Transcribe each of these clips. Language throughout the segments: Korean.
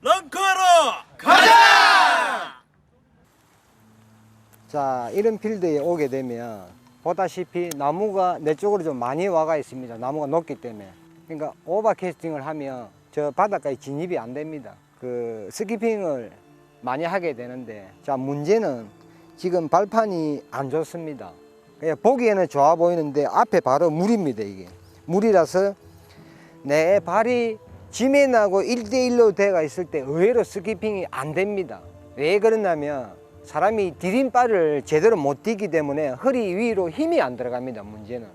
런커로 가자! 자, 이런 필드에 오게 되면 보다시피 나무가 내 쪽으로 좀 많이 와가 있습니다. 나무가 높기 때문에. 그러니까 오버캐스팅을 하면 저 바닷가에 진입이 안 됩니다. 그 스키핑을 많이 하게 되는데, 자, 문제는 지금 발판이 안 좋습니다. 그냥 보기에는 좋아 보이는데 앞에 바로 물입니다. 이게 물이라서 내 발이 지면하고 1대1로 돼가 있을 때 의외로 스키핑이 안 됩니다. 왜 그러냐면 사람이 디딤발을 제대로 못 뛰기 때문에 허리 위로 힘이 안 들어갑니다. 문제는.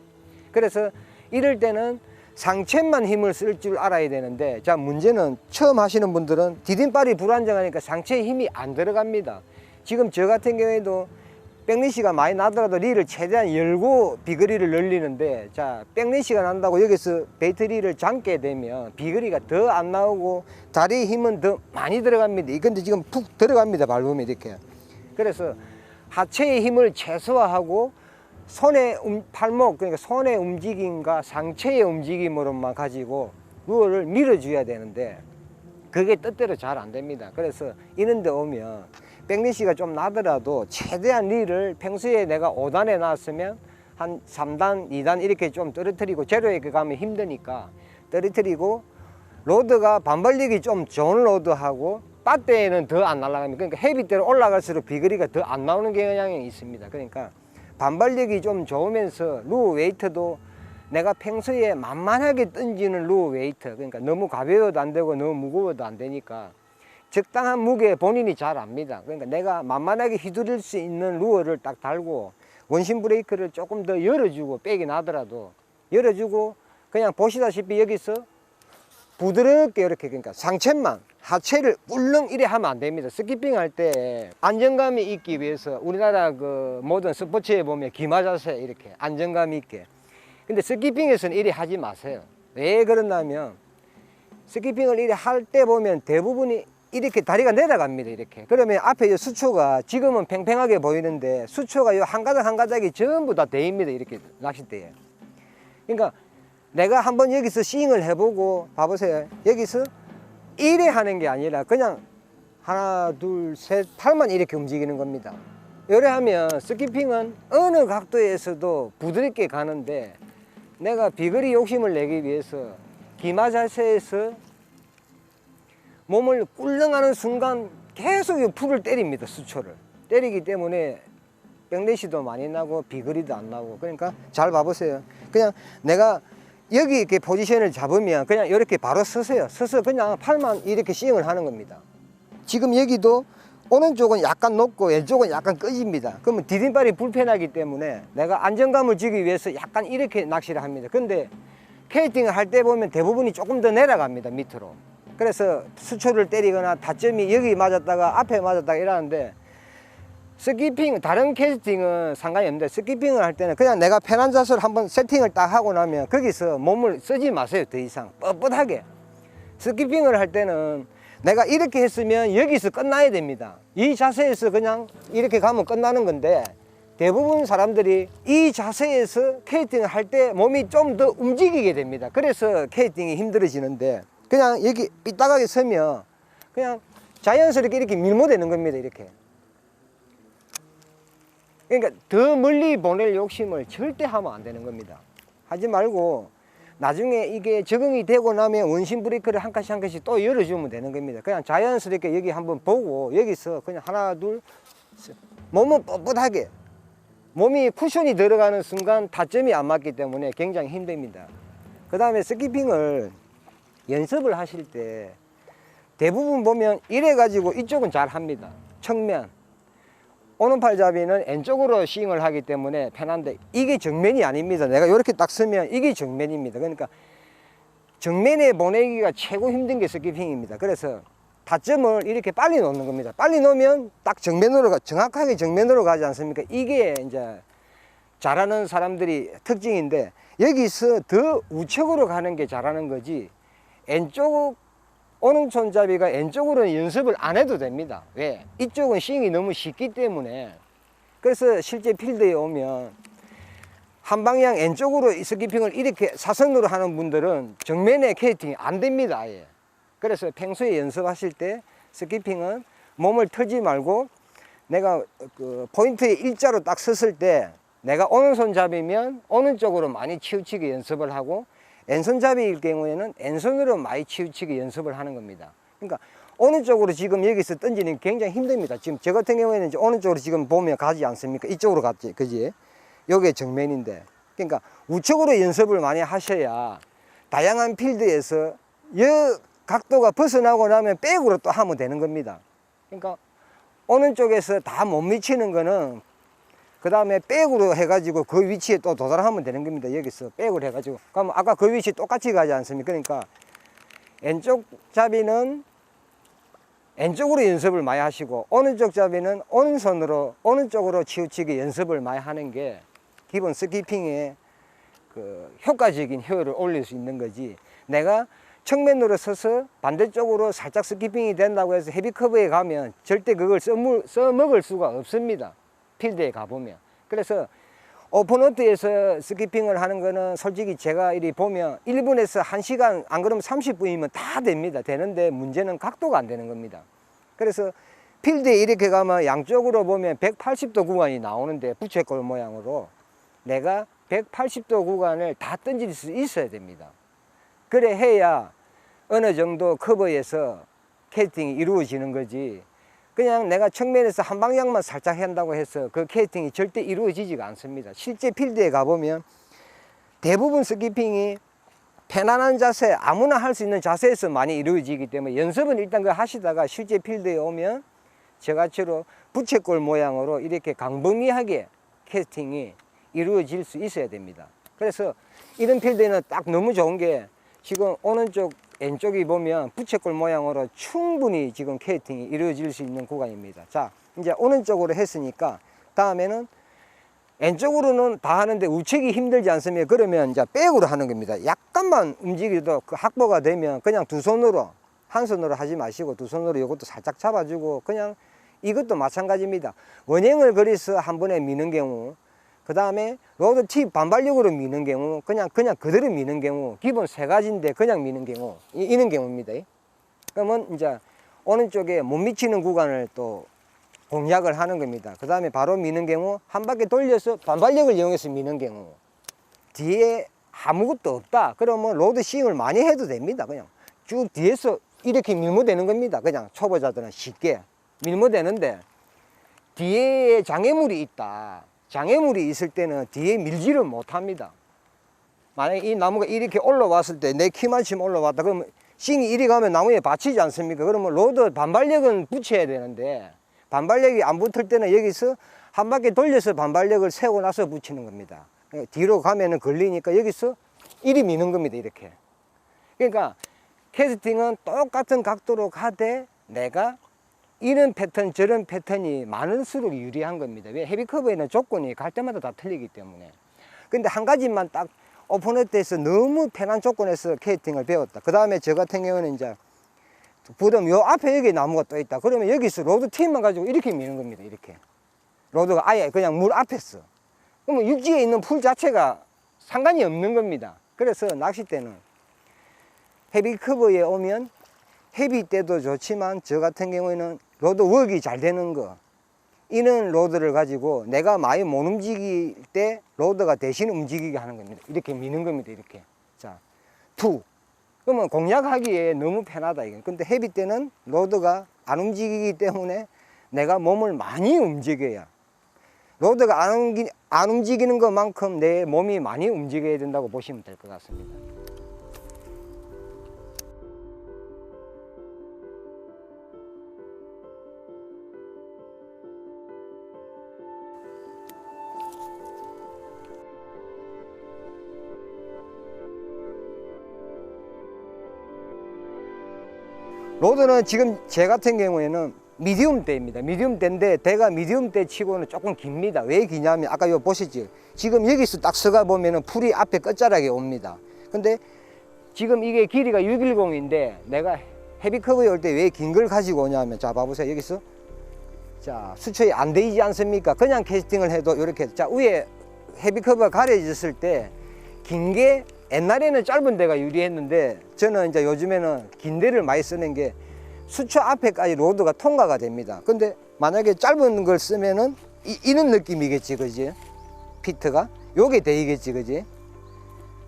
그래서 이럴 때는 상체만 힘을 쓸 줄 알아야 되는데, 자, 문제는 처음 하시는 분들은 디딤발이 불안정하니까 상체에 힘이 안 들어갑니다. 지금 저 같은 경우에도 백리시가 많이 나더라도 릴을 최대한 열고 비거리를 늘리는데, 자, 백리시가 난다고 여기서 배터리를 잠게 되면 비거리가 더 안 나오고 다리에 힘은 더 많이 들어갑니다. 근데 지금 푹 들어갑니다. 밟으면 이렇게. 그래서 하체의 힘을 최소화하고 손의 팔목, 그러니까 손의 움직임과 상체의 움직임으로만 가지고 루어를 밀어줘야 되는데 그게 뜻대로 잘 안 됩니다. 그래서 이런 데 오면 백리시가 좀 나더라도 최대한 릴을 평소에 내가 5단에 놨으면 한 3단, 2단 이렇게 좀 떨어뜨리고, 제로에 가면 힘드니까 떨어뜨리고, 로드가 반발력이 좀 좋은 로드하고 빠대에는 더 안 날아갑니다. 그러니까 헤비대로 올라갈수록 비거리가 더 안 나오는 경향이 있습니다. 그러니까 반발력이 좀 좋으면서 루어 웨이트도 내가 평소에 만만하게 던지는 루어 웨이트, 그러니까 너무 가벼워도 안 되고 너무 무거워도 안 되니까 적당한 무게 본인이 잘 압니다. 그러니까 내가 만만하게 휘두를 수 있는 루어를 딱 달고 원심 브레이크를 조금 더 열어주고, 백이 나더라도 열어주고, 그냥 보시다시피 여기서 부드럽게 이렇게, 그러니까 상체만, 하체를 울렁 이래 하면 안 됩니다. 스키핑 할 때 안정감이 있기 위해서 우리나라 그 모든 스포츠에 보면 기마 자세 이렇게 안정감 있게. 근데 스키핑에서는 이래 하지 마세요. 왜 그러냐면 스키핑을 이래 할 때 보면 대부분이 이렇게 다리가 내려갑니다. 이렇게. 그러면 앞에 이 수초가 지금은 팽팽하게 보이는데 수초가 이 한 가닥 한 가닥이 전부 다 대입니다. 이렇게 낚싯대에. 그러니까 내가 한번 여기서 스윙을 해보고 봐보세요. 여기서 이래 하는 게 아니라 그냥 하나, 둘, 셋, 팔만 이렇게 움직이는 겁니다. 이래 하면 스키핑은 어느 각도에서도 부드럽게 가는데, 내가 비거리 욕심을 내기 위해서 기마 자세에서 몸을 꿀렁하는 순간 계속 풀을 때립니다. 수초를 때리기 때문에 백레시도 많이 나고 비거리도 안 나고. 그러니까 잘 봐보세요. 그냥 내가 여기 이렇게 포지션을 잡으면 그냥 이렇게 바로 서세요. 서서 그냥 팔만 이렇게 스윙을 하는 겁니다. 지금 여기도 오른쪽은 약간 높고 왼쪽은 약간 꺼집니다. 그러면 디딤발이 불편하기 때문에 내가 안정감을 주기 위해서 약간 이렇게 낚시를 합니다. 근데 케이팅을 할 때 보면 대부분이 조금 더 내려갑니다. 밑으로. 그래서 수초를 때리거나 타점이 여기 맞았다가 앞에 맞았다가 이러는데, 스키핑, 다른 캐스팅은 상관이 없는데 스키핑을 할 때는 그냥 내가 편한 자세로 한번 세팅을 딱 하고 나면 거기서 몸을 쓰지 마세요. 더 이상 뻣뻣하게. 스키핑을 할 때는 내가 이렇게 했으면 여기서 끝나야 됩니다. 이 자세에서 그냥 이렇게 가면 끝나는 건데, 대부분 사람들이 이 자세에서 캐스팅을 할 때 몸이 좀 더 움직이게 됩니다. 그래서 캐스팅이 힘들어지는데, 그냥 여기 삐딱하게 서면 그냥 자연스럽게 이렇게 밀모되는 겁니다. 이렇게. 그러니까 더 멀리 보낼 욕심을 절대 하면 안 되는 겁니다. 하지 말고 나중에 이게 적응이 되고 나면 원심 브레이크를 한 칸씩 한 칸씩 또 열어주면 되는 겁니다. 그냥 자연스럽게 여기 한번 보고 여기서 그냥 하나 둘 몸은 뻣뻣하게, 몸이 쿠션이 들어가는 순간 타점이 안 맞기 때문에 굉장히 힘듭니다. 그 다음에 스키핑을 연습을 하실 때 대부분 보면 이래 가지고 이쪽은 잘 합니다. 측면 오른팔잡이는 왼쪽으로 스윙을 하기 때문에 편한데, 이게 정면이 아닙니다. 내가 이렇게 딱 서면 이게 정면입니다. 그러니까 정면에 보내기가 최고 힘든 게 스키핑입니다. 그래서 타점을 이렇게 빨리 놓는 겁니다. 빨리 놓으면 딱 정면으로 정확하게 정면으로 가지 않습니까? 이게 이제 잘하는 사람들이 특징인데, 여기서 더 우측으로 가는 게 잘하는 거지, 왼쪽 오른손잡이가 왼쪽으로는 연습을 안 해도 됩니다. 왜? 이쪽은 스윙이 너무 쉽기 때문에. 그래서 실제 필드에 오면 한 방향 왼쪽으로 스키핑을 이렇게 사선으로 하는 분들은 정면에 캐스팅이 안 됩니다. 아예. 그래서 평소에 연습하실 때 스키핑은 몸을 틀지 말고 내가 그 포인트에 일자로 딱 섰을 때 내가 오른손잡이면 오른쪽으로 많이 치우치게 연습을 하고 왼손잡이일 경우에는 왼손으로 많이 치우치게 연습을 하는 겁니다. 그러니까 오른쪽으로 지금 여기서 던지는 게 굉장히 힘듭니다. 지금 저 같은 경우에는 이제 오른쪽으로 지금 보면 가지 않습니까? 이쪽으로 갔지, 그지? 요게 정면인데. 그러니까 우측으로 연습을 많이 하셔야 다양한 필드에서 여 각도가 벗어나고 나면 백으로 또 하면 되는 겁니다. 그러니까 오른쪽에서 다 못 미치는 거는 그 다음에 백으로 해가지고 그 위치에 또 도달하면 되는 겁니다. 여기서 백으로 해가지고. 그럼 아까 그 위치 똑같이 가지 않습니까? 그러니까 왼쪽 잡이는 왼쪽으로 연습을 많이 하시고 오른쪽 잡이는 오른손으로 오른쪽으로 치우치게 연습을 많이 하는 게 기본 스키핑의 그 효과적인 효율을 올릴 수 있는 거지. 내가 측면으로 서서 반대쪽으로 살짝 스키핑이 된다고 해서 헤비커브에 가면 절대 그걸 써먹을 수가 없습니다. 필드에 가보면. 그래서 오픈워터에서 스키핑을 하는 거는 솔직히 제가 이리 보면 1분에서 1시간 안 그러면 30분이면 다 됩니다. 되는데 문제는 각도가 안 되는 겁니다. 그래서 필드에 이렇게 가면 양쪽으로 보면 180도 구간이 나오는데 부채꼴 모양으로 내가 180도 구간을 다 던질 수 있어야 됩니다. 그래 해야 어느 정도 커버에서 캐스팅이 이루어지는 거지. 그냥 내가 측면에서 한 방향만 살짝 한다고 해서 그 캐스팅이 절대 이루어지지가 않습니다. 실제 필드에 가보면 대부분 스키핑이 편안한 자세, 아무나 할 수 있는 자세에서 많이 이루어지기 때문에 연습은 일단 그거 하시다가 실제 필드에 오면 저같이로 부채꼴 모양으로 이렇게 강범위하게 캐스팅이 이루어질 수 있어야 됩니다. 그래서 이런 필드에는 딱 너무 좋은 게 지금 오른쪽 왼쪽이 보면 부채꼴 모양으로 충분히 지금 캐스팅이 이루어질 수 있는 구간입니다. 자, 이제 오른쪽으로 했으니까 다음에는 왼쪽으로는 다 하는데 우측이 힘들지 않습니까? 그러면 이제 백으로 하는 겁니다. 약간만 움직여도 그 확보가 되면 그냥 두 손으로, 한 손으로 하지 마시고 두 손으로 이것도 살짝 잡아주고 그냥 이것도 마찬가지입니다. 원형을 그려서 한 번에 미는 경우, 그 다음에 로드 팁 반발력으로 미는 경우, 그냥 그대로 미는 경우, 기본 세 가지인데 그냥 미는 경우, 이런 경우입니다. 그러면 이제 오른쪽에 못 미치는 구간을 또 공략을 하는 겁니다. 그 다음에 바로 미는 경우, 한 바퀴 돌려서 반발력을 이용해서 미는 경우, 뒤에 아무것도 없다. 그러면 로드 스윙을 많이 해도 됩니다. 그냥 쭉 뒤에서 이렇게 밀면 되는 겁니다. 그냥 초보자들은 쉽게 밀면 되는데, 뒤에 장애물이 있다. 장애물이 있을 때는 뒤에 밀지를 못합니다. 만약에 이 나무가 이렇게 올라왔을 때 내 키만큼 올라왔다 그러면 싱이 이리 가면 나무에 받치지 않습니까? 그러면 로드 반발력은 붙여야 되는데 반발력이 안 붙을 때는 여기서 한 바퀴 돌려서 반발력을 세우고 나서 붙이는 겁니다. 뒤로 가면은 걸리니까 여기서 이리 미는 겁니다. 이렇게. 그러니까 캐스팅은 똑같은 각도로 가되 내가 이런 패턴 저런 패턴이 많을수록 유리한 겁니다. 왜? 헤비커브에는 조건이 갈 때마다 다 틀리기 때문에. 근데 한 가지만 딱 오픈워터에서 너무 편한 조건에서 캐스팅을 배웠다. 그 다음에 저 같은 경우는 이제 부담 요 앞에 여기 나무가 또 있다. 그러면 여기서 로드 팁만 가지고 이렇게 미는 겁니다. 이렇게. 로드가 아예 그냥 물 앞에서. 그러면 육지에 있는 풀 자체가 상관이 없는 겁니다. 그래서 낚싯대는 헤비커브에 오면 헤비 때도 좋지만 저 같은 경우에는 로드 웍이 잘 되는 거, 이런 로드를 가지고 내가 많이 못 움직일 때 로드가 대신 움직이게 하는 겁니다. 이렇게 미는 겁니다. 이렇게. 자, 툭. 그러면 공략하기에 너무 편하다. 이게. 근데 헤비 때는 로드가 안 움직이기 때문에 내가 몸을 많이 움직여야. 로드가 안 움직이는 것만큼 내 몸이 많이 움직여야 된다고 보시면 될 것 같습니다. 로드는 지금 제 같은 경우에는 미디움 대입니다. 미디움 대인데 대가 미디움 대 치고는 조금 깁니다. 왜 기냐면 아까 이거 보시죠. 지금 여기서 딱 서가 보면은 풀이 앞에 끝자락에 옵니다. 근데 지금 이게 길이가 610인데 내가 헤비커브에 올 때 왜 긴 걸 가지고 오냐면 자 봐보세요. 여기서 자 수초에 안 되지 않습니까? 그냥 캐스팅을 해도 이렇게 자 위에 헤비커브가 가려졌을 때 긴 게 옛날에는 짧은 데가 유리했는데 저는 이제 요즘에는 긴 데를 많이 쓰는 게 수초 앞에까지 로드가 통과가 됩니다. 근데 만약에 짧은 걸 쓰면은 이런 느낌이겠지, 그지? 피트가 요게 되겠지, 그지?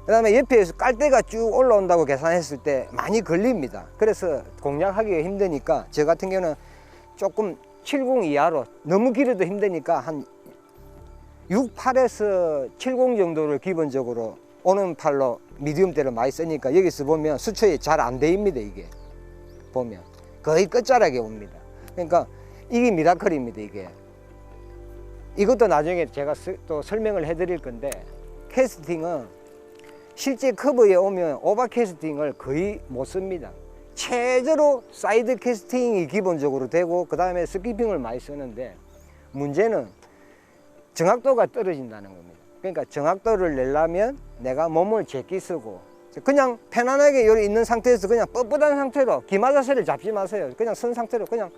그 다음에 옆에서 깔대가 쭉 올라온다고 계산했을 때 많이 걸립니다. 그래서 공략하기가 힘드니까 저 같은 경우는 조금 70 이하로, 너무 길어도 힘드니까 한 68에서 70 정도를 기본적으로 오는 팔로 미디움대를 많이 쓰니까 여기서 보면 수초에 잘 안 되입니다. 이게 보면 거의 끝자락에 옵니다. 그러니까 이게 미라클입니다. 이것도 나중에 제가 또 설명을 해 드릴 건데, 캐스팅은 실제 커브에 오면 오버 캐스팅을 거의 못 씁니다. 최저로 사이드 캐스팅이 기본적으로 되고 그 다음에 스키핑을 많이 쓰는데, 문제는 정확도가 떨어진다는 겁니다. 그러니까 정확도를 내려면 내가 몸을 제끼 쓰고 그냥 편안하게 여기 있는 상태에서 그냥 뻣뻣한 상태로 기마 자세를 잡지 마세요. 그냥 선 상태로 그냥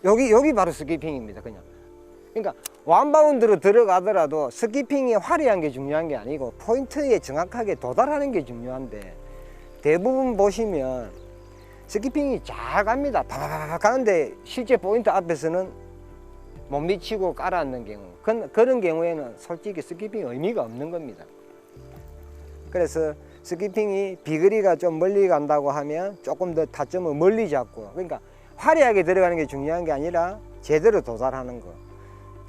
여기 바로 스키핑입니다. 그러니까 원바운드로 들어가더라도 스키핑이 화려한 게 중요한 게 아니고 포인트에 정확하게 도달하는 게 중요한데, 대부분 보시면 스키핑이 잘 갑니다. 바바바바 가는데 실제 포인트 앞에서는 못 미치고 깔아앉는 경우, 그런 경우에는 솔직히 스키핑이 의미가 없는 겁니다. 그래서 스키핑이 비거리가 좀 멀리 간다고 하면 조금 더 타점을 멀리 잡고, 그러니까 화려하게 들어가는 게 중요한 게 아니라 제대로 도달하는 거.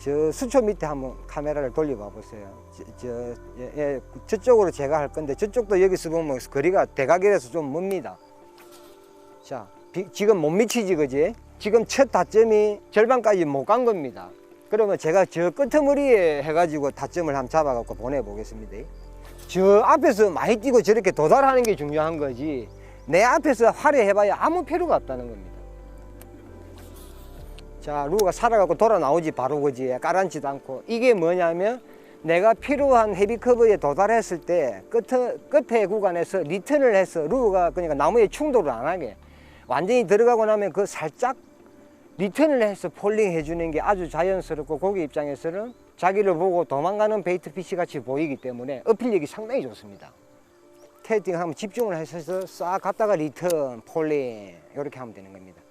저 수초 밑에 한번 카메라를 돌려봐 보세요. 저쪽으로 제가 할 건데, 저쪽도 여기서 보면 거리가 대각이라서 좀 멉니다. 자, 지금 못 미치지, 그지? 지금 첫 타점이 절반까지 못 간 겁니다. 그러면 제가 저 끄트머리에 해가지고 타점을 한번 잡아갖고 보내보겠습니다. 저 앞에서 많이 뛰고 저렇게 도달하는 게 중요한 거지, 내 앞에서 화려해봐야 아무 필요가 없다는 겁니다. 자, 루가 살아갖고 돌아 나오지 바로, 그지? 깔아앉지도 않고. 이게 뭐냐면 내가 필요한 헤비 커브에 도달했을 때 끝에 구간에서 리턴을 해서 루가 그러니까 나무에 충돌을 안 하게 완전히 들어가고 나면 그 살짝 리턴을 해서 폴링 해주는 게 아주 자연스럽고, 고기 입장에서는 자기를 보고 도망가는 베이트 피시 같이 보이기 때문에 어필력이 상당히 좋습니다. 캐스팅 하면 집중을 해서 싹 갔다가 리턴, 폴링 이렇게 하면 되는 겁니다.